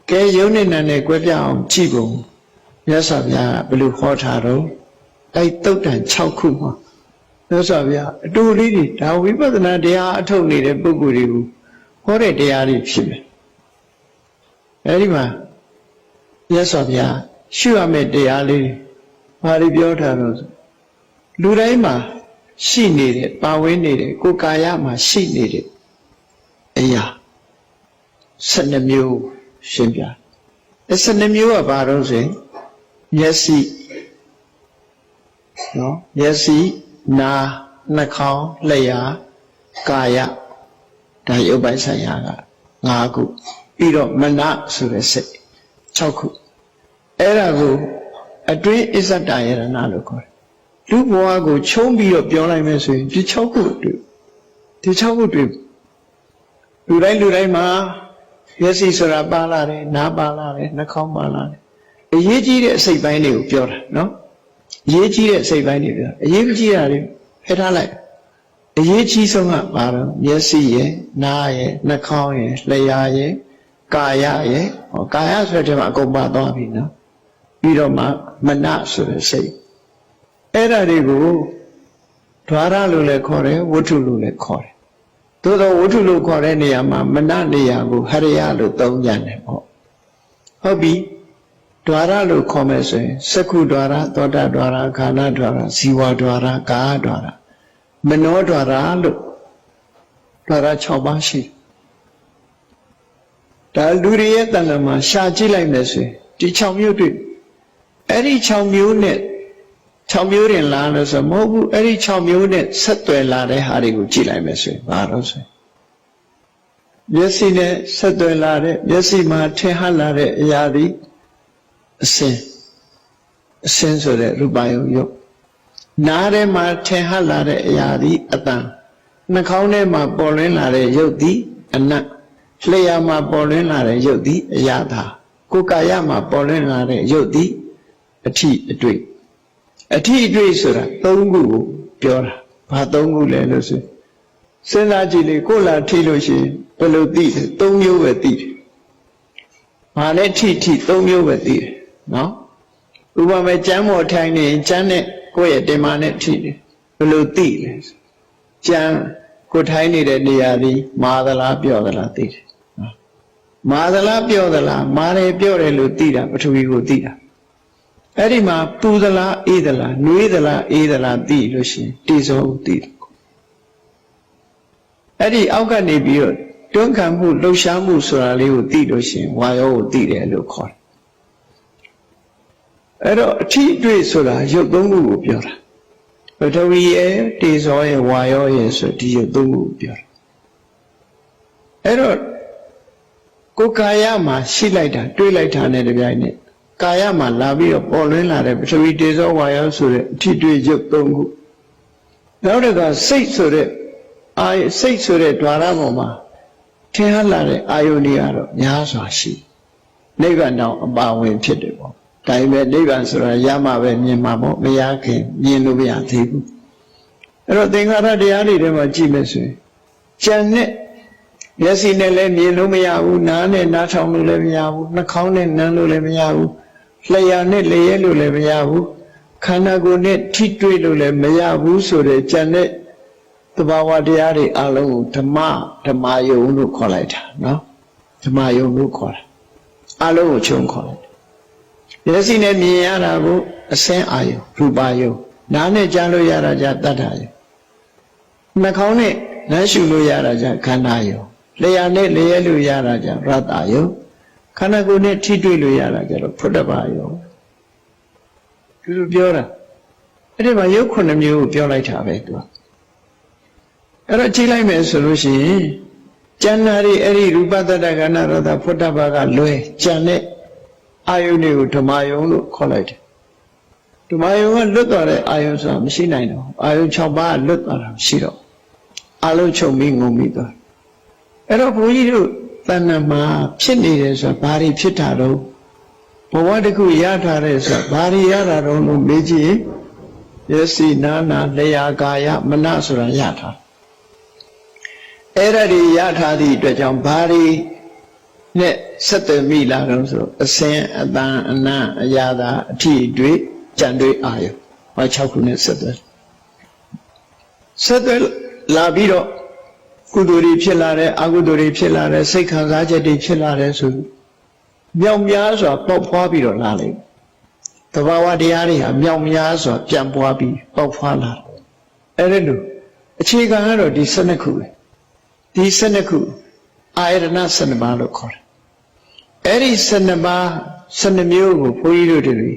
ကဲယုံနေနဲ့ကွဲပြားအောင်ကြည့်ပုံမြတ်စွာဘုရားကဘယ်လိုဟောထားတော့အဲ့တုတ်တန်6ခုမှာမြတ်စွာဘုရားအတူလေးတွေဒါဝိပဿနာတရားအထုတ်နေတဲ့ပုဂ္ဂိုလ်တွေကိုဟောတဲ့တရားတွေဖြစ်မယ်အဲ့ဒီမှာမြတ်စွာဘုရားရှုရမယ့်တရားလေးဘာတွေပြောထားတော့လူတိုင်းမှာရှိနေတဲ့ပါဝင်နေတဲ့ကိုယ်ကာယမှာရှိနေတဲ့အရာ12မျိုးရှင်းပြ12မျိုးကဘာလို့ဆိုရင်မျက်စိနော်မျက်စိနားနှာခေါင်းလျှာကာယဒါရုပ်ပိုင်းဆိုင်ရာက5ခုပြီးတော့မနဆိုတဲ့စိတ်6ခုအဲ့ဒါကိုအတွင်းအစ္ဆတယရဏလို့ခေါ်တယ်လူဘဝကိုချုံးပြီးတော့ပြောလိုက်မယ်ဆိုရင်ဒီ6ခုတွေ့ဒီ6ခုတွေ့လူတိုင်းမှာမျက်စိဆိုတာပါလာတယ်နားပါလာတယ်နှာခေါင်းပါလာတယ်အရေးကြီးတဲ့အစိတ်ပိုင်းတွေကိုပြောတာနော်အရေးကြီးတဲ့အစိတ်ပိုင်းတွေပြောအရေးမကြီးတာတွေဖယ်ထားလိုက်အရေးကြီးဆုံးကဘာလို့မျက်စိရယ်နားရယ်နှာခေါင်းရယ်လျှာရယ်ကာယရယ်ကာယဆိုတဲ့မှာအကုန်ပါသွားပြီနော်ပြီးတော့မှမနဆိုတဲ့စိတ်အဲ့ဒါတွေကိုဓဝရလို့လည်းခေါ်တယ်ဝတ္ထုလို့လည်းခေါ်တယ်သို့သောဝတ္ထုလို့ခေါ်တဲ့နေရာမှာမနနေရာကိုဟရိယလို့သုံးကြတယ်ပေါ့ဟုတ်ပြီဓဝရလို့ခေါ်မယ်ဆိုရင်စက္ခုဓဝရသောတာဓဝရခန္ဓာဓဝရဇီဝဓဝရကာယဓဝရမနောဓဝရလို့ဓဝရ6ပါးရှိဒါလူတွေရဲ့တဏ္ဍာမှာရှာကြည့်လိုက်မယ်ဆိုရင်ဒီ6မျိုးတွေ့အဲ့ဒီ6မျိုးနဲ့6မျိုးတင်လာလို့ဆိုမဟုတ်ဘူးအဲ့ဒီ6မျိုးနဲ့ဆက်သွယ်လာတဲ့ဟာတွေကိုကြည့်လိုက်မယ်ဆိုရင်ဘာလို့ဆိုရင်မျက်စိနဲ့ဆက်သွယ်လာတဲ့မျက်စိမှာထင်ဟပ်လာတဲ့အရာတွေအစင်းဆိုတဲ့ရူပယုံယုတ်နားထဲမှာထင်ဟပ်လာတဲ့အရာတွေအတန်နှာခေါင်းထဲမှာပေါ်လွင်လာတဲ့ယုတ်ဒီအနတ်လျှာမှာပေါ်လွင်လာတဲ့ယုတ်ဒီအရာသာကိုယ်ကာယမှာပေါ်လွင်လာတဲ့ယုတ်ဒီအထိအတွေ့အထိအတွေ့ဆိုတာ3ခုကိုပြောတာဘာ3ခုလဲလို့ဆိုစဉ်းစားကြည့်လေကိုယ်လာထိလို့ရှိရင်ဘယ်လိုသိလဲ3မျိုးပဲသိတယ်ဘာလဲထိ3မျိုးပဲသိတယ်နော်ဥပမာကျမ်းပေါ်ထိုင်နေကျမ်းနဲ့ကိုယ့်ရဲ့တင်မာနဲ့ထိတယ်ဘယ်လိုသိလဲကျမ်းကိုထိုင်နေတဲ့နေရာဒီမာသလားပြော့သလားသိတယ်မာသလားပြော့သလားမာတယ်ပြော့တယ်လို့သိတာပထဝီကိုသိတာအဲ့ဒီမှာပူသလားအေးသလားနှွေးသလားအေးသလားသိလို့ရှိရင်တေဇောကိုသိတယ်အဲ့ဒီအောက်ကနေပြီးတော့တွန်းခံမှုလှုပ်ရှားမှုဆိုတာလေးကိုသိလို့ရှိရင်ဝါယောကိုသိတယ်လို့ခေါ်တယ်အဲ့တော့အထီးအတွေ့ဆိုတာရုပ်3ခုကိုပြောတာပထဝီရဲ့တေဇောရဲ့ဝါယောရဲ့ဆိုဒီရုပ်3ခုကိုပြောတာအဲ့တော့ကိုယ်ကာယမှာရှိလိုက်တာတွေးလိုက်တာနဲ့တပြိုင်နက်ကာယမှာလာပြီးတော့ပေါ်လွင်လာတဲ့ပထဝီတေဇောဝါယောဆိုတဲ့အထီးတွေ့ရုပ်3ခုနောက်တစ်ခါစိတ်ဆိုတဲ့စိတ်ဆိုတဲ့ द्वार ပေါ်မှာထင်ဟပ်လာတဲ့အာယုန်တွေကတော့များစွာရှိနိဗ္ဗာန်တောင်အပါဝင်ဖြစ်တယ်ပေါ့ဒါပေမဲ့နိဗ္ဗာန်ဆိုတာရမှပဲမြင်မှာပေါ့မရခင်မြင်လို့မရသေးဘူးအဲ့တော့သင်္ခါရတရားတွေထဲမှာကြည့်မယ်ဆိုရင်ကြံနဲ့မျက်စိနဲ့လည်းမြင်လို့မရဘူးနားနဲ့နားထောင်လို့လည်းမရဘူးနှာခေါင်းနဲ့နမ်းလို့လည်းမရဘူးလျှာနဲ့လျှက်လို့လည်းမရဘူးခန္ဓာကိုယ်နဲ့ထိတွေ့လို့လည်းမရဘူးဆိုတဲ့ကြံတဲ့သဘာဝတရားတွေအလုံးကိုဓမ္မယုံလို့ခေါ်လိုက်တာနော်ဓမ္မယုံလို့ခေါ်တာအလုံးကိုခြုံခေါ်လိုက်မျက်စိနဲ့မြင်ရတာကိုအစင်းအာယုရူပယုံနားနဲ့ကြားလို့ရတာကြတတ္ထယုနှာခေါင်းနဲ့လမ်းရှုလို့ရတာကြခန္ဓာယုံလျှာနဲ့လျှက်လို့ရတာကြရတ္တယုံခန္ဓာကိုယ်နဲ့ထိတွေ့လို့ရတာကြတော့ဖုတ္တဗယုံသူပြောတာအဲ့ဒီမှာယုတ်9မျိုးကိုပြောလိုက်တာပဲသူကအဲ့တော့ကြည့်လိုက်မယ်ဆိုလို့ရှိရင်ကျန်တာတွေအဲ့ဒီရူပတ္တကဏရတဖုတ္တဗကလွဲကျန်တဲ့အာယုန်တွေကိုဓမ္မယုံလို့ခေါ်လိုက်တယ်ဓမ္မယုံကလွတ်သွားတဲ့အာယုန်ဆိုတာမရှိနိုင်တော့အာယုန်6ပါးလွတ်သွားတာမရှိတော့အလုံးချုပ်ပြီးငုံပြီးသွားအဲ့တော့ဘုန်းကြီးတို့တဏ္ဍာမှာဖြစ်နေတယ်ဆိုတာဘာတွေဖြစ်တာတော့ဘဝတစ်ခုရထားတယ်ဆိုတာဘာတွေရတာတော့လို့မေးကြည့်မျက်စိနားနာလျှာကာယမနဆိုတာရထားအဲ့ဒါတွေရထားသည့်အတွက်ကြောင့်ဘာတွေ နဲ့ဆက်သွယ်မိလာတော့ဆိုအစင်အတန်အနံ့အရာသာအထီးတွေကြံတွေအာယုဟော6ခုနဲ့ဆက်သွယ်လာပြီးတော့ကုသိုလ်တွေဖြစ်လာတယ်အကုသိုလ်တွေဖြစ်လာတယ်စိတ်ခံစားချက်တွေဖြစ်လာတယ်ဆိုမြောက်များစွာပေါက်ဖွားပြီးတော့လာလိမ့်တဘာဝတရားတွေဟာမြောက်များစွာပြန်ပွားပြီးပေါက်ဖွားလာအဲ့ဒါလို့အခြေခံကတော့ဒီ12ခုပဲဒီ12ခုအာယတနာ12ပါးလို့ခေါ်တယ်အဲ့ဒီ12ပါး12မျိုးကိုဘုန်းကြီးတို့တွေ